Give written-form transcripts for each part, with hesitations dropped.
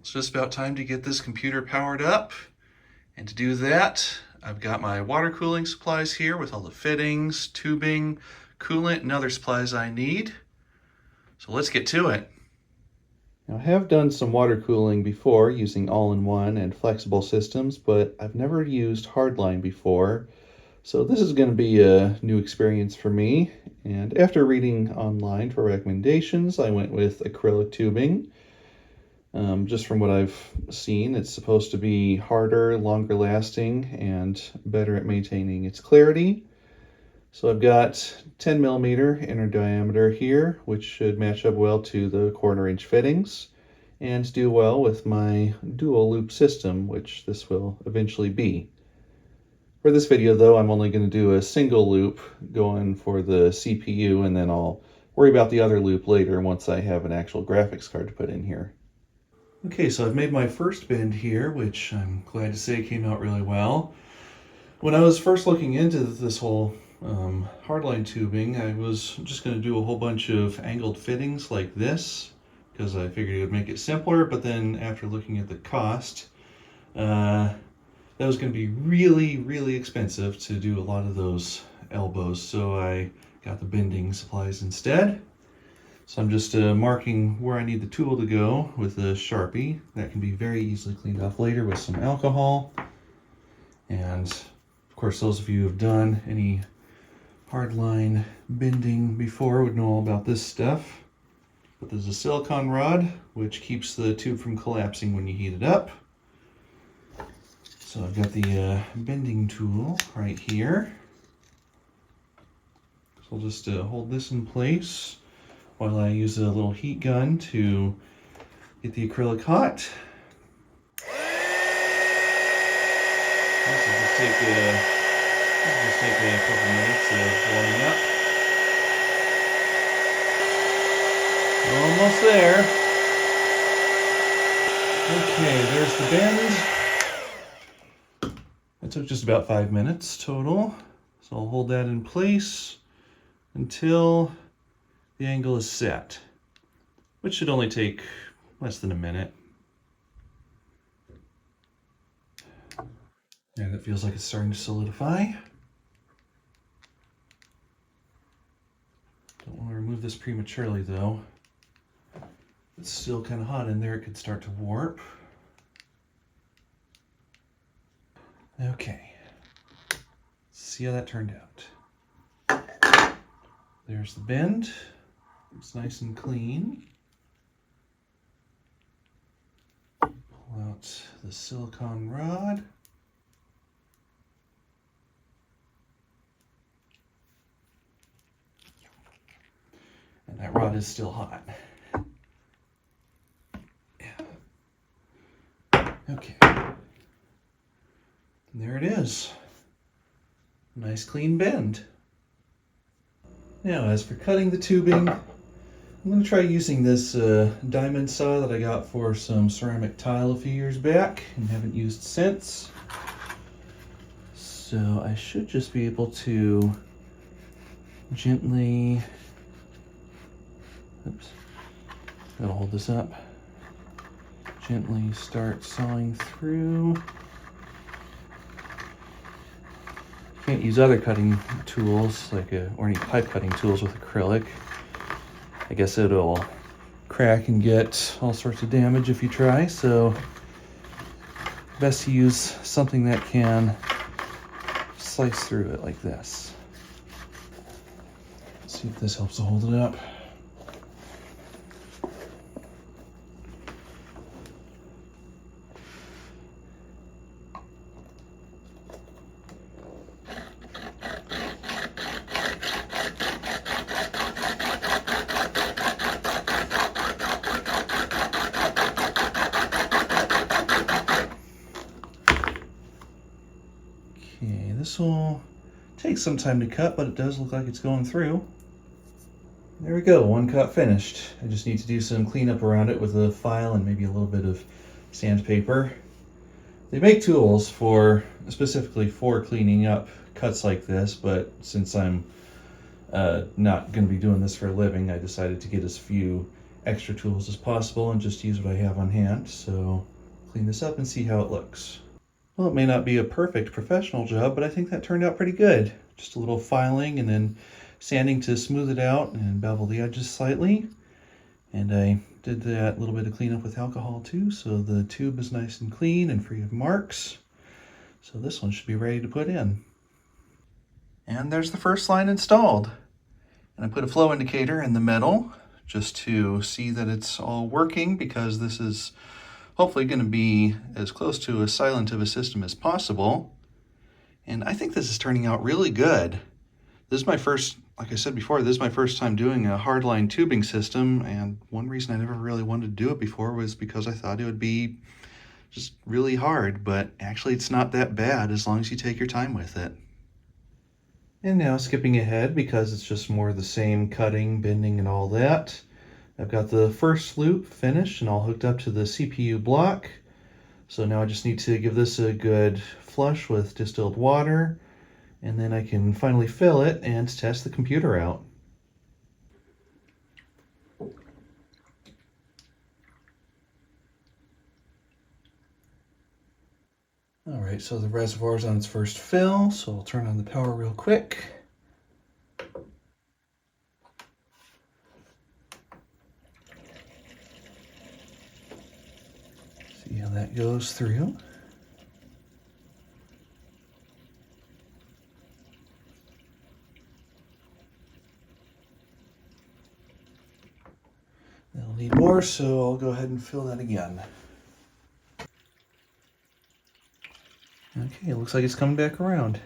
It's just about time to get this computer powered up. And to do that, I've got my water cooling supplies here with all the fittings, tubing, coolant, and other supplies I need. So let's get to it. Now, I have done some water cooling before using all-in-one and flexible systems, but I've never used Hardline before. So this is going to be a new experience for me. And after reading online for recommendations, I went with acrylic tubing. Just from what I've seen, it's supposed to be harder, longer lasting, and better at maintaining its clarity. So I've got 10 millimeter inner diameter here, which should match up well to the 1/4 inch fittings and do well with my dual loop system, which this will eventually be. For this video though, I'm only going to do a single loop going for the CPU, and then I'll worry about the other loop later once I have an actual graphics card to put in here. Okay, so I've made my first bend here, which I'm glad to say came out really well. When I was first looking into this whole hardline tubing, I was just going to do a whole bunch of angled fittings like this because I figured it would make it simpler, but then after looking at the cost, that was going to be really expensive to do a lot of those elbows, so I got the bending supplies instead. So I'm just marking where I need the tool to go with a Sharpie. That can be very easily cleaned off later with some alcohol. And of course, those of you who have done any hardline bending before would know all about this stuff. But there's a silicone rod, which keeps the tube from collapsing when you heat it up. So I've got the bending tool right here. So I'll just hold this in place while I use a little heat gun to get the acrylic hot. This will just take a couple minutes of warming up. We're almost there. Okay, there's the bend. That took just about 5 minutes total. So I'll hold that in place until the angle is set, which should only take less than a minute. And it feels like it's starting to solidify. Don't want to remove this prematurely though. It's still kind of hot in there, it could start to warp. Okay, let's see how that turned out. There's the bend. It's nice and clean. Pull out the silicone rod. And that rod is still hot. Yeah. Okay. And there it is. Nice clean bend. Now, as for cutting the tubing, I'm going to try using this diamond saw that I got for some ceramic tile a few years back and haven't used since. So I should just be able to gently, gotta hold this up, gently start sawing through. Can't use other cutting tools or any pipe cutting tools with acrylic. I guess it'll crack and get all sorts of damage if you try, so best to use something that can slice through it like this. Let's see if this helps to hold it up. Okay, this will take some time to cut, but it does look like it's going through. There we go, one cut finished. I just need to do some cleanup around it with a file and maybe a little bit of sandpaper. They make tools specifically for cleaning up cuts like this, but since I'm not going to be doing this for a living, I decided to get as few extra tools as possible and just use what I have on hand. So clean this up and see how it looks. Well, it may not be a perfect professional job, but I think that turned out pretty good. Just a little filing and then sanding to smooth it out and bevel the edges slightly. And I did that little bit of cleanup with alcohol too, so the tube is nice and clean and free of marks. So this one should be ready to put in. And there's the first line installed. And I put a flow indicator in the middle just to see that it's all working, because this is hopefully going to be as close to as silent of a system as possible. And I think this is turning out really good. This is my first, like I said before, this is my first time doing a hardline tubing system, and one reason I never really wanted to do it before was because I thought it would be just really hard, but actually it's not that bad as long as you take your time with it. And now skipping ahead, because it's just more of the same cutting, bending, and all that, I've got the first loop finished and all hooked up to the CPU block. So now I just need to give this a good flush with distilled water, and then I can finally fill it and test the computer out. All right, so the reservoir is on its first fill, so I'll turn on the power real quick. See how that goes through. They'll need more, so I'll go ahead and fill that again. Okay, it looks like it's coming back around.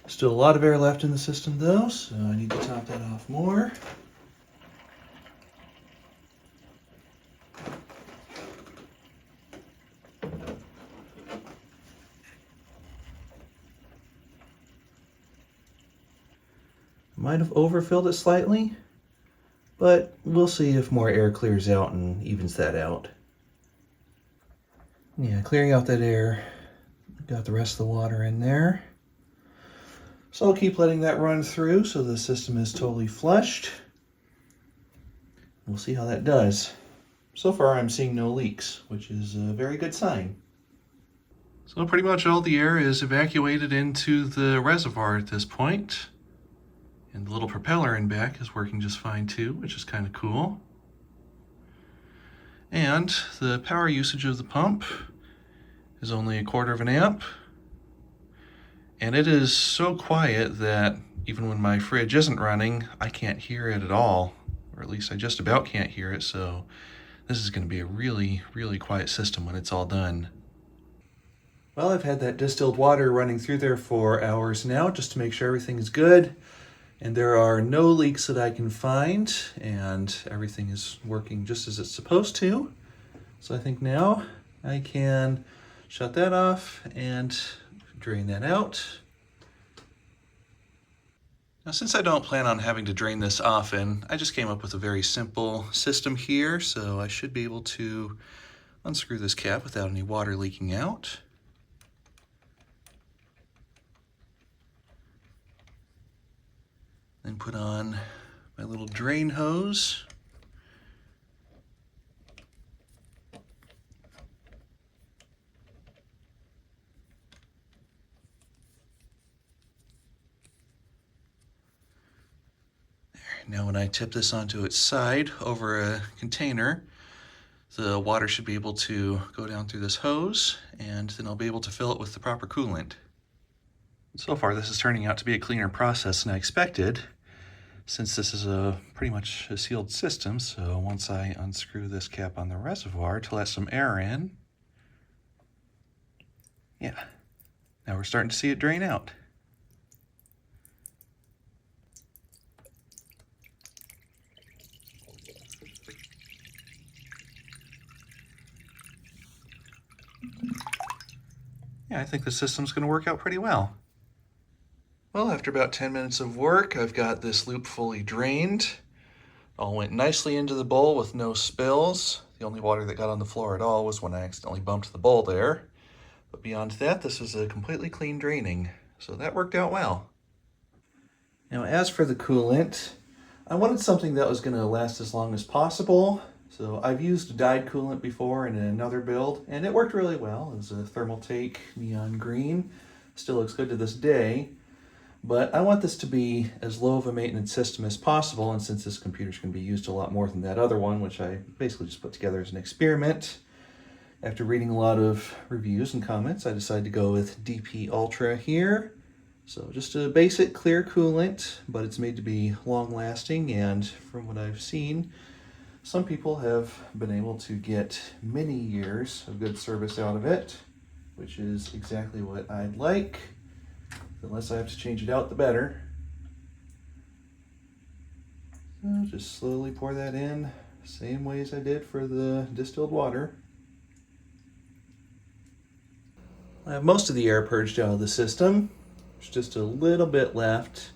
Still a lot of air left in the system though, so I need to top that off more. Might have overfilled it slightly, but we'll see if more air clears out and evens that out. Yeah, clearing out that air, got the rest of the water in there. So I'll keep letting that run through so the system is totally flushed. We'll see how that does. So far I'm seeing no leaks, which is a very good sign. So pretty much all the air is evacuated into the reservoir at this point. And the little propeller in back is working just fine too, which is kind of cool. And the power usage of the pump is only 1/4 amp. And it is so quiet that even when my fridge isn't running, I can't hear it at all. Or at least I just about can't hear it, so this is going to be a really, really quiet system when it's all done. Well, I've had that distilled water running through there for hours now just to make sure everything is good. And there are no leaks that I can find, and everything is working just as it's supposed to. So I think now I can shut that off and drain that out. Now, since I don't plan on having to drain this often, I just came up with a very simple system here, so I should be able to unscrew this cap without any water leaking out. Then put on my little drain hose. There. Now when I tip this onto its side over a container, the water should be able to go down through this hose, and then I'll be able to fill it with the proper coolant. So far this is turning out to be a cleaner process than I expected, since this is pretty much a sealed system. So once I unscrew this cap on the reservoir to let some air in, yeah, now we're starting to see it drain out. Yeah, I think the system's going to work out pretty well. Well, after about 10 minutes of work, I've got this loop fully drained. All went nicely into the bowl with no spills. The only water that got on the floor at all was when I accidentally bumped the bowl there. But beyond that, this was a completely clean draining. So that worked out well. Now, as for the coolant, I wanted something that was going to last as long as possible. So I've used dyed coolant before in another build, and it worked really well. It was a Thermaltake neon green. Still looks good to this day. But I want this to be as low of a maintenance system as possible, and since this computer's going to be used a lot more than that other one, which I basically just put together as an experiment, after reading a lot of reviews and comments, I decided to go with DP Ultra here. So just a basic clear coolant, but it's made to be long-lasting, and from what I've seen, some people have been able to get many years of good service out of it, which is exactly what I'd like. The less I have to change it out, the better. So just slowly pour that in, same way as I did for the distilled water. I have most of the air purged out of the system. There's just a little bit left,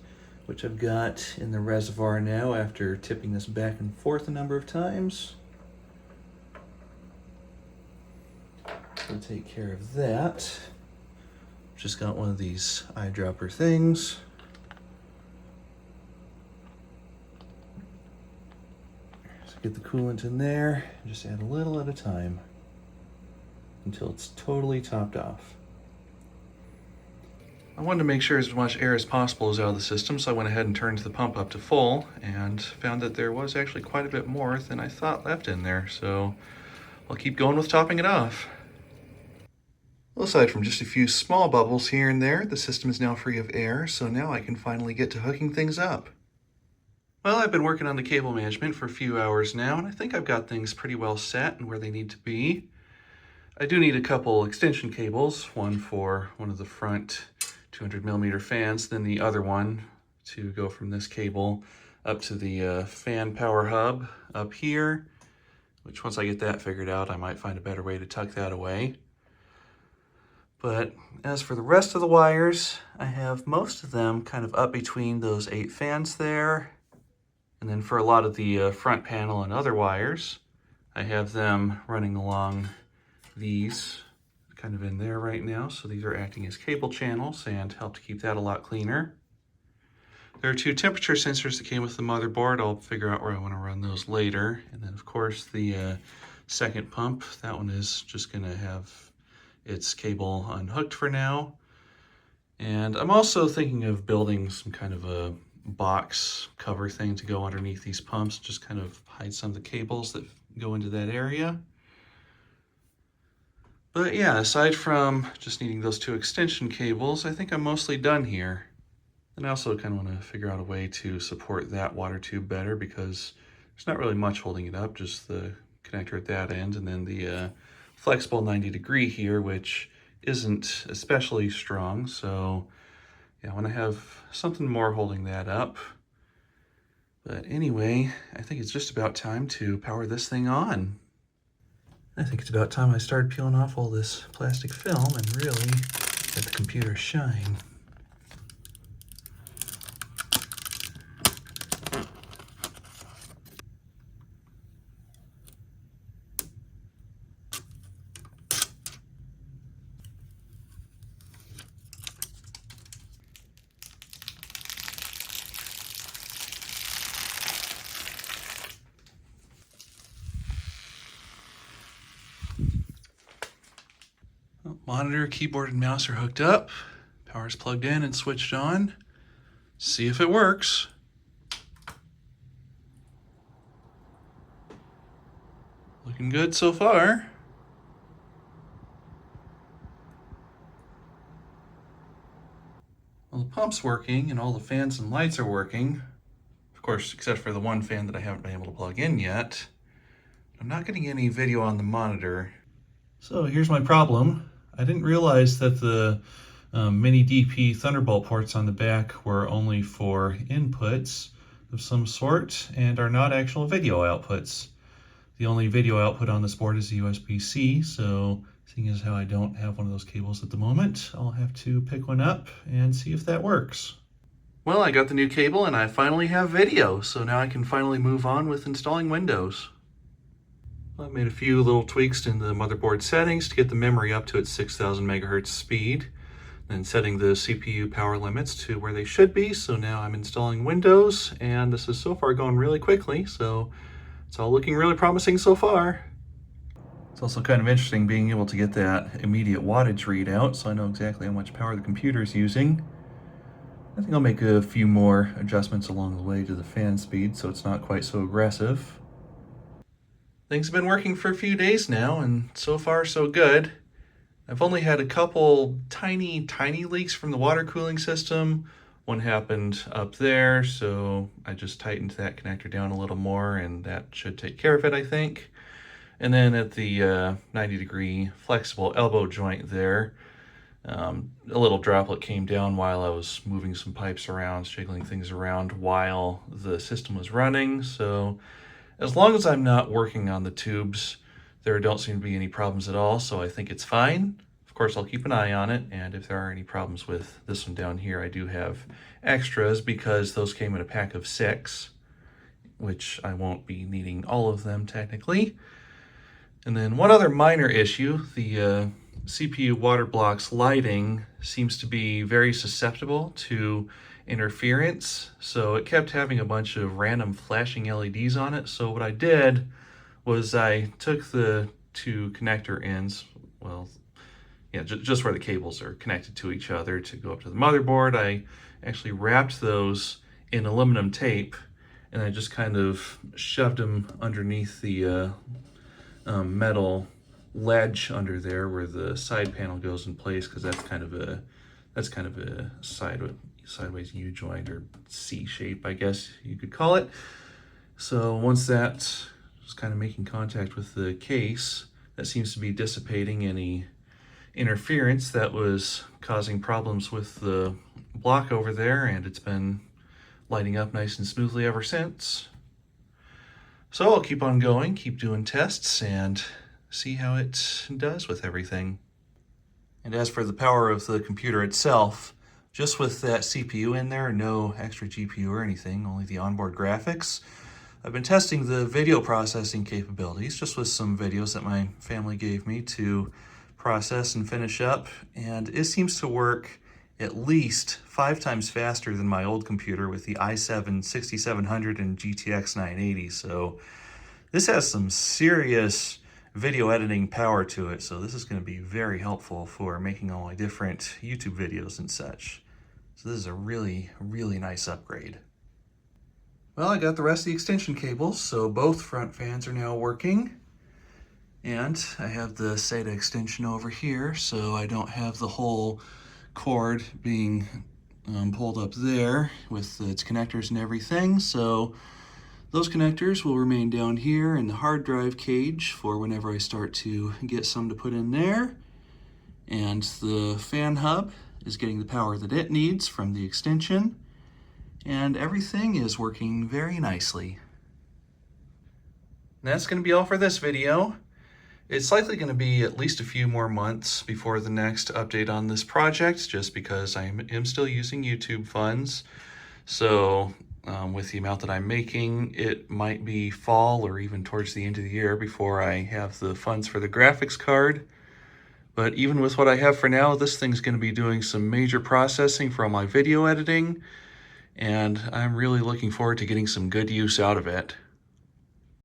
which I've got in the reservoir now after tipping this back and forth a number of times. So take care of that. Just got one of these eyedropper things. So get the coolant in there, just add a little at a time until it's totally topped off. I wanted to make sure as much air as possible is out of the system, so I went ahead and turned the pump up to full and found that there was actually quite a bit more than I thought left in there, so I'll keep going with topping it off. Well, aside from just a few small bubbles here and there, the system is now free of air, so now I can finally get to hooking things up. Well, I've been working on the cable management for a few hours now, and I think I've got things pretty well set and where they need to be. I do need a couple extension cables, one for one of the front 200mm fans, then the other one to go from this cable up to the fan power hub up here, which once I get that figured out, I might find a better way to tuck that away. But as for the rest of the wires, I have most of them kind of up between those 8 fans there. And then for a lot of the front panel and other wires, I have them running along these kind of in there right now. So these are acting as cable channels and help to keep that a lot cleaner. There are 2 temperature sensors that came with the motherboard. I'll figure out where I want to run those later. And then of course the second pump, that one is just going to have its cable unhooked for now. And I'm also thinking of building some kind of a box cover thing to go underneath these pumps, just kind of hide some of the cables that go into that area. But yeah, aside from just needing those 2 extension cables, I think I'm mostly done here. And I also kind of want to figure out a way to support that water tube better, because there's not really much holding it up, just the connector at that end, and then the flexible 90° here, which isn't especially strong. So yeah, I want to have something more holding that up. But anyway, I think it's just about time to power this thing on. I think it's about time I started peeling off all this plastic film and really let the computer shine. Monitor, keyboard, and mouse are hooked up. Power's plugged in and switched on. See if it works. Looking good so far. Well, the pump's working and all the fans and lights are working. Of course, except for the one fan that I haven't been able to plug in yet. I'm not getting any video on the monitor. So here's my problem. I didn't realize that the mini DP Thunderbolt ports on the back were only for inputs of some sort and are not actual video outputs. The only video output on this board is the USB-C, so seeing as how I don't have one of those cables at the moment, I'll have to pick one up and see if that works. Well, I got the new cable and I finally have video, so now I can finally move on with installing Windows. I made a few little tweaks in the motherboard settings to get the memory up to its 6000 megahertz speed. and setting the CPU power limits to where they should be. So now I'm installing Windows, and this is so far going really quickly, so it's all looking really promising so far. It's also kind of interesting being able to get that immediate wattage readout, so I know exactly how much power the computer is using. I think I'll make a few more adjustments along the way to the fan speed so it's not quite so aggressive. Things have been working for a few days now, and so far so good. I've only had a couple tiny leaks from the water cooling system. One happened up there, so I just tightened that connector down a little more, and that should take care of it, I think. And then at the 90-degree flexible elbow joint there, a little droplet came down while I was moving some pipes around, jiggling things around while the system was running. So as long as I'm not working on the tubes, there don't seem to be any problems at all, so I think it's fine. Of course, I'll keep an eye on it, and if there are any problems with this one down here, I do have extras because those came in a pack of 6, which I won't be needing all of them technically. And then one other minor issue, the CPU water block's lighting seems to be very susceptible to interference, so it kept having a bunch of random flashing LEDs on it. So what I did was I took the 2 connector ends, well, yeah, just where the cables are connected to each other to go up to the motherboard. I actually wrapped those in aluminum tape, and I just kind of shoved them underneath the metal ledge under there where the side panel goes in place, because that's kind of a sideways U-joint or C shape, I guess you could call it. So once that was kind of making contact with the case, that seems to be dissipating any interference that was causing problems with the block over there, and it's been lighting up nice and smoothly ever since. So I'll keep on going, keep doing tests, and see how it does with everything. And as for the power of the computer itself, just with that CPU in there, no extra GPU or anything, only the onboard graphics, I've been testing the video processing capabilities just with some videos that my family gave me to process and finish up, and it seems to work at least 5 times faster than my old computer with the i7 6700 and GTX 980. So this has some serious video editing power to it, so this is going to be very helpful for making all my different YouTube videos and such. So this is a really nice upgrade. Well, I got the rest of the extension cables, so both front fans are now working. And I have the SATA extension over here, so I don't have the whole cord being pulled up there with its connectors and everything. So those connectors will remain down here in the hard drive cage for whenever I start to get some to put in there. And the fan hub is getting the power that it needs from the extension. And everything is working very nicely. And that's going to be all for this video. It's likely going to be at least a few more months before the next update on this project, just because I am still using YouTube funds. So with the amount that I'm making, it might be fall or even towards the end of the year before I have the funds for the graphics card. But even with what I have for now, this thing's going to be doing some major processing for all my video editing, and I'm really looking forward to getting some good use out of it.